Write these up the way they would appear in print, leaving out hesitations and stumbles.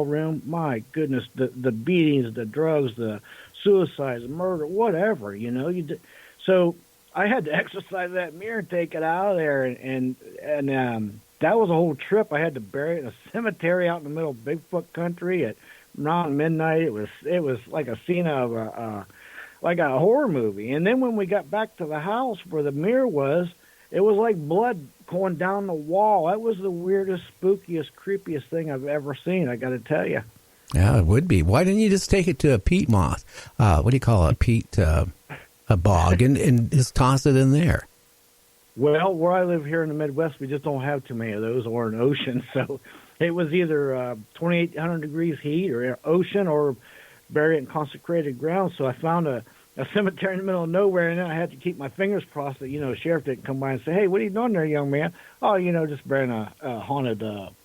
room. My goodness, the beatings, the drugs, the suicides, the murder, whatever. So I had to exercise that mirror and take it out of there, and that was a whole trip. I had to bury it in a cemetery out in the middle of Bigfoot country at around midnight. It was like a scene of like a horror movie. And then when we got back to the house where the mirror was, it was like blood going down the wall. That was the weirdest, spookiest, creepiest thing I've ever seen, I got to tell you. Yeah, it would be. Why didn't you just take it to a peat moss? What do you call it? A bog, and just toss it in there? Well, where I live here in the Midwest, we just don't have too many of those, or an ocean. So it was either 2,800 degrees heat or ocean, or bury it in consecrated ground. So I found a cemetery in the middle of nowhere, and then I had to keep my fingers crossed that, the sheriff didn't come by and say, "Hey, what are you doing there, young man?" "Oh, just burying a haunted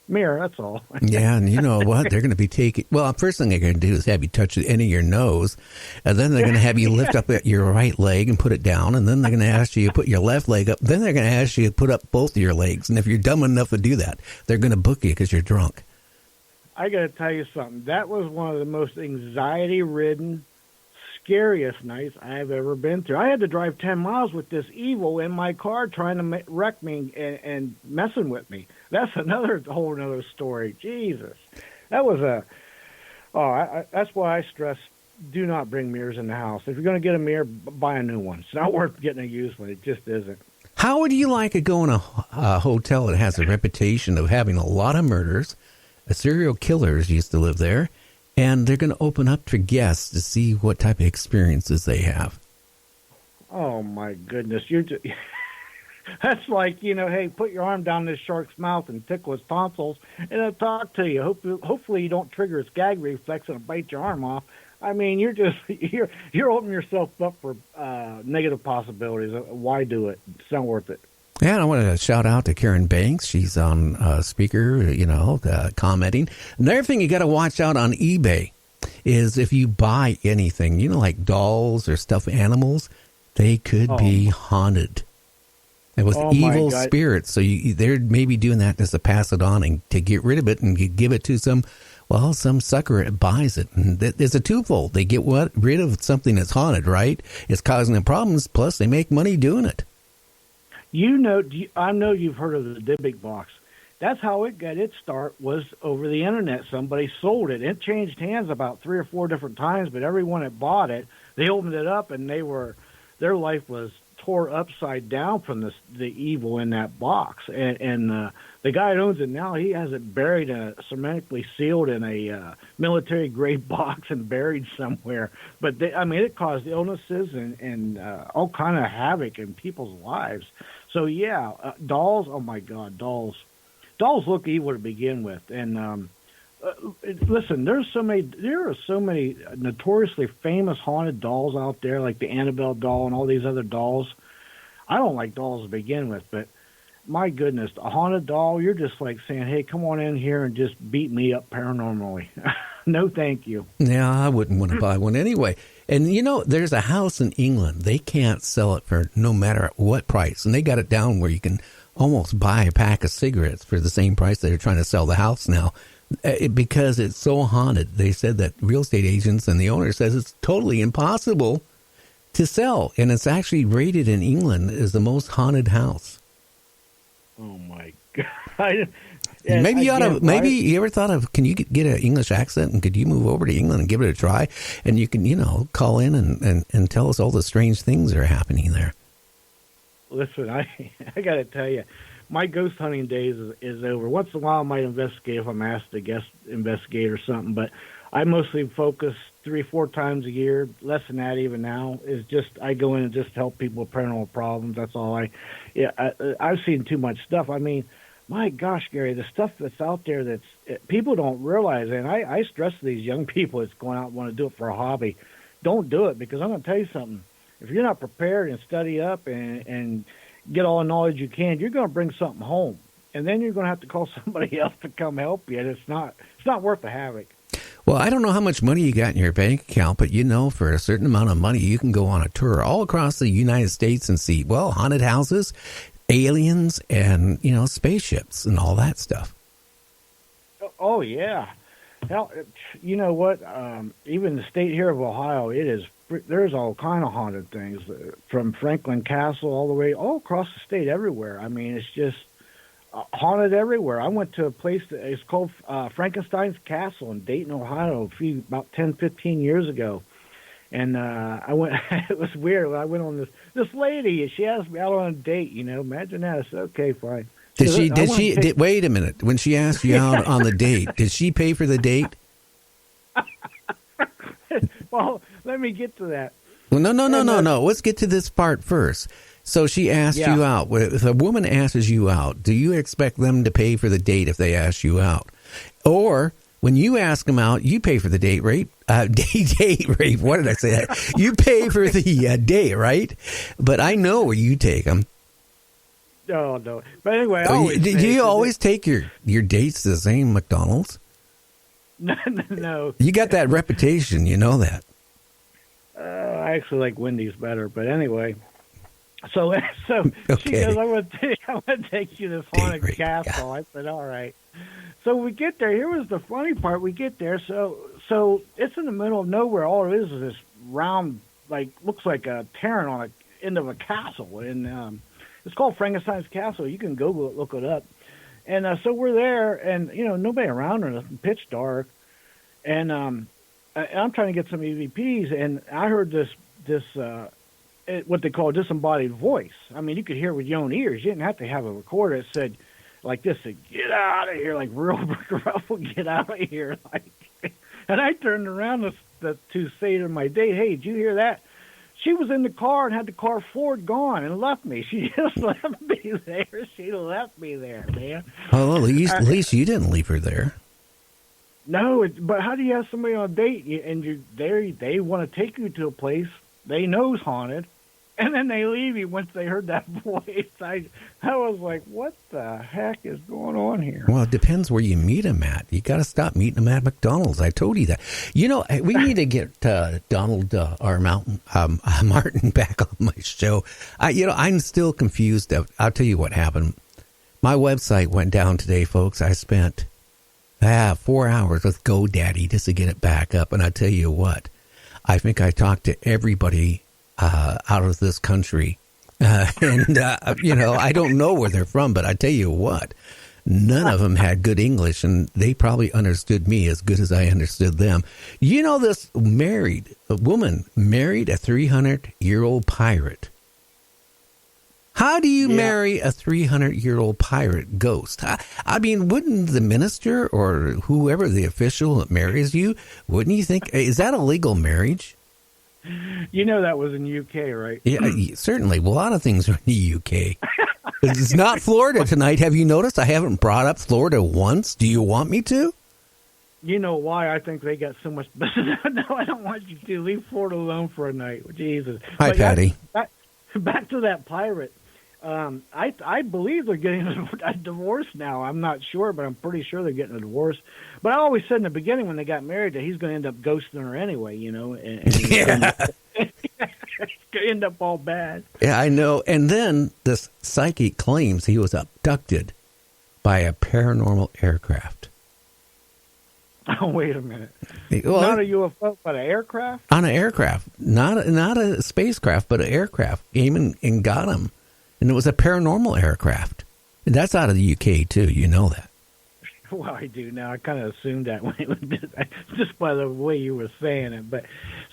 mirror, that's all." Yeah, and you know what? They're going to be taking... Well, first thing they're going to do is have you touch the end of your nose, and then they're going to have you lift up your right leg and put it down, and then they're going to ask you to put your left leg up. Then they're going to ask you to put up both of your legs, and if you're dumb enough to do that, they're going to book you because you're drunk. I got to tell you something. That was one of the most anxiety-ridden, scariest nights I've ever been through. I had to drive 10 miles with this evil in my car trying to wreck me and messing with me. That's whole another story. Jesus. That was that's why I stress, do not bring mirrors in the house. If you're going to get a mirror, buy a new one. It's not worth getting a used one. It just isn't. How would you like to go in a hotel that has a reputation of having a lot of murders? Serial killers used to live there, and they're going to open up for guests to see what type of experiences they have. Oh, my goodness. That's like, hey, put your arm down this shark's mouth and tickle his tonsils, and it'll talk to you. Hopefully you don't trigger its gag reflex and bite your arm off. I mean, you're opening yourself up for negative possibilities. Why do it? It's not worth it. Yeah, and I want to shout out to Karen Banks. She's on speaker, commenting. Another thing you got to watch out on eBay is if you buy anything, like dolls or stuffed animals, they could be haunted. And with evil spirits. So they're maybe doing that just to pass it on and to get rid of it and give it to some sucker that buys it. And there's a twofold. They get rid of something that's haunted, right? It's causing them problems, plus they make money doing it. I know you've heard of the Dybbuk box. That's how it got its start, was over the internet. Somebody sold it. It changed hands about 3 or 4 different times, but everyone that bought it, they opened it up and their life was tore upside down from the evil in that box. And the guy that owns it now, he has it buried, cementically sealed in a military grade box and buried somewhere. But it caused illnesses and all kind of havoc in people's lives. So yeah, dolls. Oh my God, dolls. Dolls look evil to begin with. And listen, there are so many notoriously famous haunted dolls out there, like the Annabelle doll and all these other dolls. I don't like dolls to begin with, but my goodness, a haunted doll, you're just like saying, "Hey, come on in here and just beat me up paranormally." No, thank you. Yeah, I wouldn't want to buy one anyway. And there's a house in England. They can't sell it for no matter what price. And they got it down where you can almost buy a pack of cigarettes for the same price they're trying to sell the house now. Because it's so haunted. They said that real estate agents and the owner says it's totally impossible to sell. And it's actually rated in England as the most haunted house. Oh, my God. Maybe you ever thought of, can you get an English accent and could you move over to England and give it a try? And you can, call in and tell us all the strange things that are happening there. Listen, I got to tell you, my ghost hunting days is over. Once in a while I might investigate if I'm asked to guest investigate or something, but I mostly focus 3-4 times a year, less than that even now, is just I go in and just help people with paranormal problems. That's all I've seen too much stuff. I mean, my gosh, Gary, the stuff that's out there people don't realize, and I stress to these young people that's going out and want to do it for a hobby, don't do it, because I'm going to tell you something. If you're not prepared and study up and get all the knowledge you can, you're going to bring something home, and then you're going to have to call somebody else to come help you. And it's not worth the havoc. Well, I don't know how much money you got in your bank account, but for a certain amount of money, you can go on a tour all across the United States and see, haunted houses, aliens, and, spaceships and all that stuff. Oh, yeah. Hell, you know what? Even the state here of Ohio, there's all kind of haunted things from Franklin Castle all the way all across the state, everywhere. I mean, it's just haunted everywhere. I went to a place that is called Frankensteins Castle in Dayton, Ohio, about 10, 15 years ago. And I went. It was weird. I went on this lady. She asked me out on a date. Imagine that. I said, okay, fine. Wait a minute. When she asked you out on the date, did she pay for the date? Well, let me get to that. Well, no. Let's get to this part first. So she asked you out. If a woman asks you out, do you expect them to pay for the date if they ask you out? Or when you ask them out, you pay for the date rape. Date rape. What did I say? You pay for the date, right? But I know where you take them. No. But anyway, do you always take your dates to the same McDonald's? No. You got that reputation. You know that. I actually like Wendy's better. But anyway. So okay. She goes, I'm going to take you to this haunted castle. Yeah. I said, all right. So we get there. Here was the funny part. We get there. So it's in the middle of nowhere. All it is this round, looks like a terrain on the end of a castle. And it's called Frankenstein's Castle. You can Google it, look it up. And so we're there, and, nobody around or nothing, pitch dark. And I'm trying to get some EVPs, and I heard this what they call a disembodied voice. I mean, you could hear it with your own ears. You didn't have to have a recorder that said, like this, said, get out of here, like real gruffle, get out of here. And I turned around to say to my date, hey, did you hear that? She was in the car and had the car forward gone and left me. She just left me there. She left me there, man. Oh, at least you didn't leave her there. No, but how do you have somebody on a date and they want to take you to a place they know's haunted, and then they leave you once they heard that voice? I was like, what the heck is going on here? Well, it depends where you meet them at. You got to stop meeting them at McDonald's. I told you that. We need to get Donald R. Martin back on my show. I'm still confused. I'll tell you what happened. My website went down today, folks. I spent 4 hours with GoDaddy just to get it back up, and I tell you what, I think I talked to everybody out of this country. I don't know where they're from, but I tell you what, none of them had good English, and they probably understood me as good as I understood them. This woman married a 300-year-old pirate. How do you marry a 300-year-old pirate ghost? I mean, wouldn't the minister or whoever the official that marries you, wouldn't you think, is that a legal marriage? That was in the UK, right? Yeah, certainly. Well, a lot of things are in the UK. It's not Florida tonight. Have you noticed I haven't brought up Florida once? Do you want me to? You know why? I think they got so much business. No, I don't want you to. Leave Florida alone for a night. Jesus. Hi, Patty. Back to that pirate. I believe they're getting a divorce now. I'm not sure, but I'm pretty sure they're getting a divorce. But I always said in the beginning when they got married that he's going to end up ghosting her anyway, and he's going to end up all bad. Yeah, I know. And then this psychic claims he was abducted by a paranormal aircraft. Oh, wait a minute. Well, not a UFO, but an aircraft? On an aircraft. Not a spacecraft, but an aircraft came and got him. And it was a paranormal aircraft. And that's out of the UK, too. You know that. Well, I do now. I kind of assumed that when it was just by the way you were saying it. But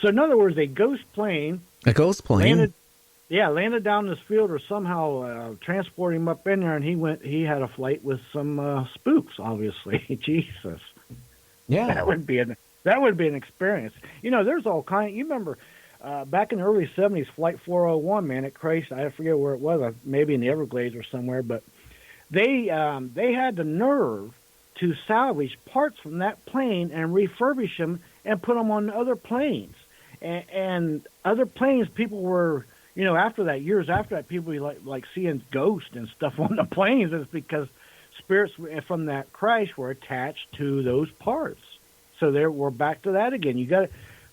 so, in other words, a ghost plane. A ghost plane? Landed down this field or somehow transported him up in there, and he had a flight with some spooks, obviously. Jesus. Yeah. That would be an experience. There's all kind. You remember back in the early 70s, Flight 401, man, at Christ, I forget where it was, maybe in the Everglades or somewhere, but they had the nerve to salvage parts from that plane and refurbish them and put them on other planes. And other planes, people were, after that, years after that, people were like seeing ghosts and stuff on the planes. It's because spirits from that crash were attached to those parts. So we're back to that again.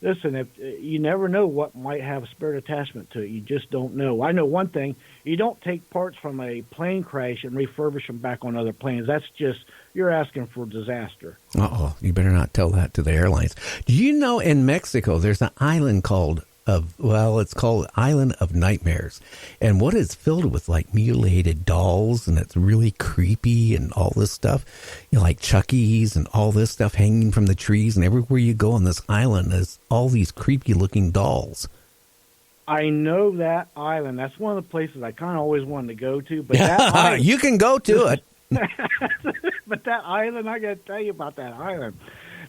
listen, if you never know what might have a spirit attachment to it. You just don't know. I know one thing: you don't take parts from a plane crash and refurbish them back on other planes. That's just, you're asking for disaster. Uh-oh, you better not tell that to the airlines. Do you know in Mexico there's an island it's called Island of Nightmares. And what it's filled with, like mutilated dolls, and it's really creepy and all this stuff. You know, like Chucky's and all this stuff hanging from the trees, and everywhere you go on this island is all these creepy looking dolls. I know that island. That's one of the places I kind of always wanted to go to. But that island, you can go to it. But that island, I got to tell you about that island.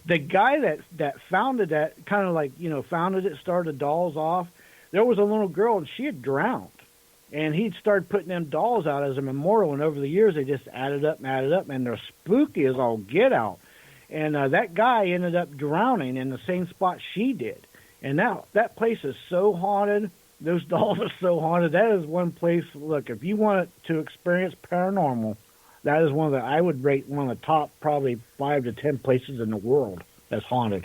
The guy that founded that, kind of like, founded it, started dolls off, there was a little girl, and she had drowned. And he'd started putting them dolls out as a memorial, and over the years, they just added up, and they're spooky as all get out. And that guy ended up drowning in the same spot she did. And now that place is so haunted. Those dolls are so haunted. That is one place, look, if you want to experience paranormal, that is I would rate one of the top probably 5 to 10 places in the world that's haunted.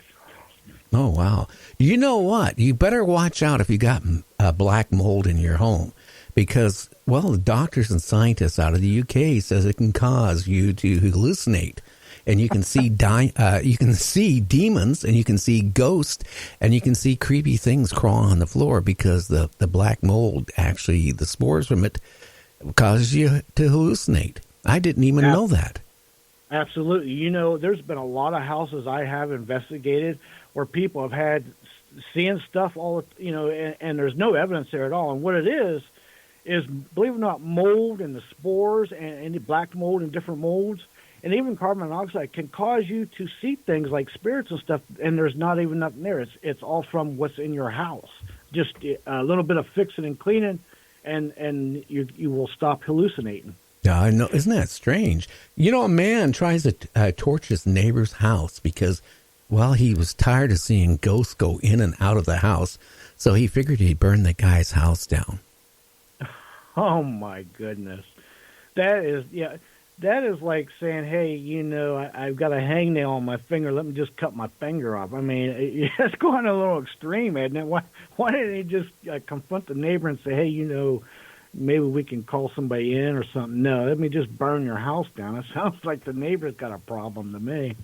Oh, wow. You know what? You better watch out if you got black mold in your home, because, well, the doctors and scientists out of the UK says it can cause you to hallucinate. And you can see you can see demons, and you can see ghosts, and you can see creepy things crawling on the floor, because the black mold, actually, the spores from it, causes you to hallucinate. I didn't even know that. Absolutely. There's been a lot of houses I have investigated where people have had seeing stuff and there's no evidence there at all. And what it is, believe it or not, mold and the spores and the black mold and different molds, and even carbon monoxide can cause you to see things like spirits and stuff, and there's not even nothing there. It's all from what's in your house. Just a little bit of fixing and cleaning, and you will stop hallucinating. Yeah, I know. Isn't that strange? A man tries to torch his neighbor's house because, well, he was tired of seeing ghosts go in and out of the house, so he figured he'd burn the guy's house down. Oh, my goodness. That is like saying, hey, I've got a hangnail on my finger. Let me just cut my finger off. I mean, it's going a little extreme, isn't it? Why didn't he just confront the neighbor and say, hey, maybe we can call somebody in or something? No, let me just burn your house down. It sounds like the neighbor's got a problem to me.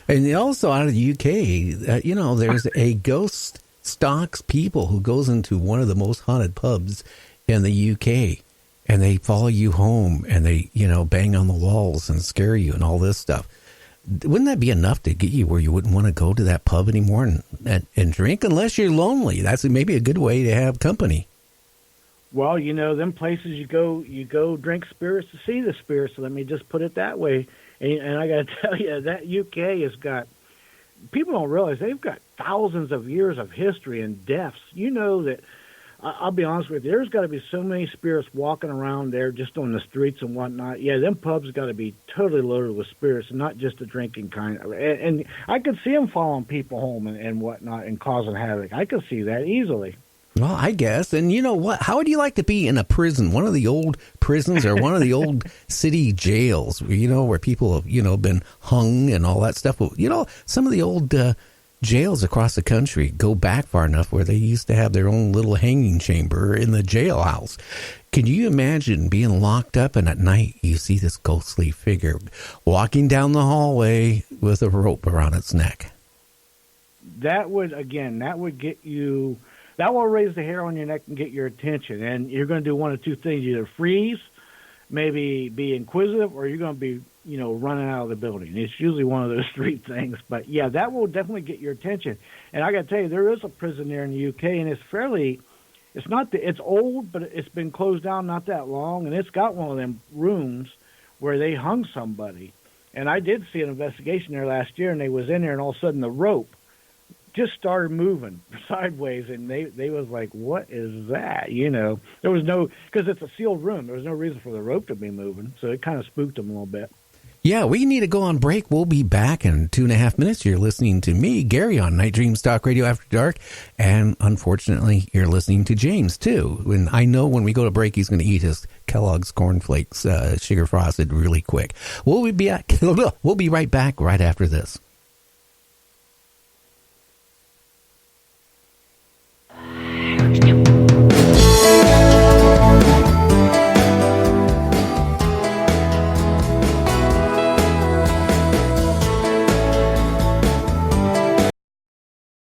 And also out of the UK, there's a ghost stalks people who goes into one of the most haunted pubs in the UK, and they follow you home, and they, bang on the walls and scare you and all this stuff. Wouldn't that be enough to get you where you wouldn't want to go to that pub anymore and drink unless you're lonely? That's maybe a good way to have company. Well, them places you go drink spirits to see the spirits. So let me just put it that way. And I got to tell you, that UK has got, people don't realize they've got thousands of years of history and deaths. That, I'll be honest with you, there's got to be so many spirits walking around there just on the streets and whatnot. Yeah, them pubs got to be totally loaded with spirits, and not just the drinking kind. And I could see them following people home and whatnot and causing havoc. I could see that easily. Well, I guess. And you know what? How would you like to be in a prison, one of the old prisons or one of the old city jails, where people have, been hung and all that stuff? Some of the old jails across the country go back far enough where they used to have their own little hanging chamber in the jailhouse. Can you imagine being locked up, and at night you see this ghostly figure walking down the hallway with a rope around its neck? That would get you... That will raise the hair on your neck and get your attention. And you're going to do one of two things: either freeze, maybe be inquisitive, or you're going to be, running out of the building. It's usually one of those three things. But yeah, that will definitely get your attention. And I got to tell you, there is a prison there in the UK, and it's old, but it's been closed down not that long, and it's got one of them rooms where they hung somebody. And I did see an investigation there last year, and they was in there, and all of a sudden the rope just started moving sideways, and they was like, what is that? There was no, because it's a sealed room, there was no reason for the rope to be moving, so it kind of spooked them a little bit. Yeah, we need to go on break. We'll be back in 2.5 minutes. You're listening to me, Gary, on Night Dreams Talk Radio After Dark, and unfortunately, you're listening to James, too. And I know when we go to break, he's going to eat his Kellogg's Cornflakes, sugar frosted, really quick. We'll be right back right after this.